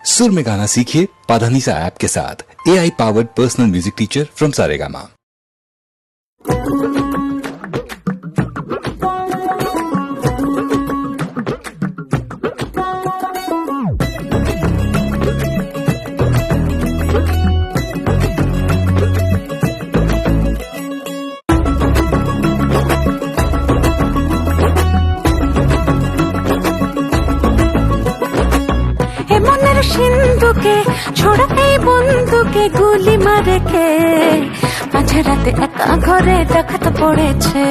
सुर में गाना सीखिए पाधानीसा ऐप के साथ AI powered personal music teacher from Saregama. সিন্ধুকে ছোড়া এই বন্ধুকে গুলি মারে কে মাঝে রাতে একা ঘরে ডাকাত পড়েছে,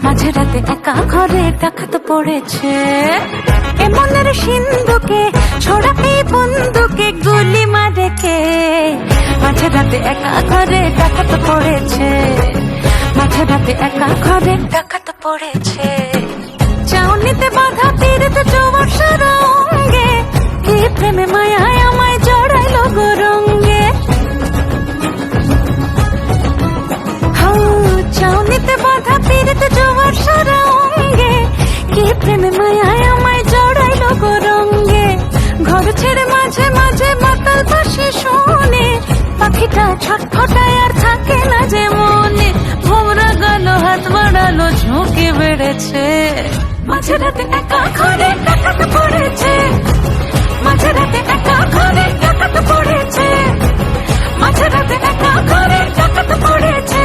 মাঝে রাতে একা ঘরে ডাকাত পড়েছে। এমনের সিন্ধুকে ছোড়া এই বন্ধুকে গুলি মারে কে মাঝে রাতে একা ঘরে ডাকাত পড়েছে, মাঝে রাতে একা ঘরে ডাকাত পড়েছে। চাউনিতে বাধা তীরতে জোয়ার সরঙ্গে কি প্রেমে মায়ায় আমায় জড়াইলো গরঙ্গে। চাউনিতে বাধা তীরতে জোয়ার সরঙ্গে কি প্রেমে মায়ায় আমায় জড়াইলো গরঙ্গে। ঘর ছেড়ে মাঝে মাঝে মাতাল পাশে শুনে পাখিটা ছটফটায় আর থাকে না যে মনে। ভোমরা গেল হাত বাড়ালো ঝুঁকে বেড়েছে, মাঝে রাতে একা ঘরে ডাকাত পড়েছে, মাঝে রাতে একা ঘরে ডাকাত পড়েছে, মাঝে রাতে একা ঘরে ডাকাত পড়েছে,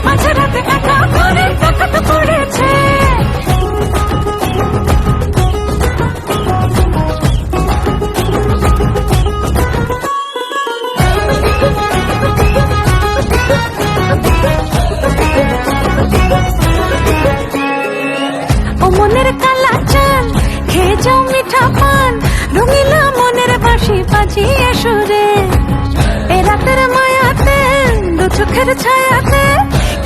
মাঝে রাতে একা ঘরে ডাকাত পড়েছে। ও মনের কালা চাল খেয়ে যাও মিঠা পান, রঙিলা মনের বাঁশি বাজিয়ে সুরে। এ রাতের মায়াতে দু চোখের ছায়াতে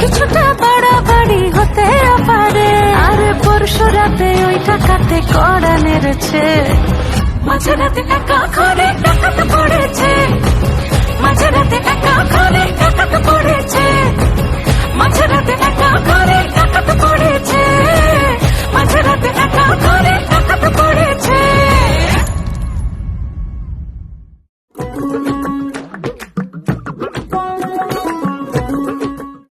কিছুটা বাড়াবাড়ি হতে পারে। আর পরশু রাতে ওই টাকাতে কড়া নেড়েছে, মাঝে রাতে একা ঘরে ডাকাত পড়েছে,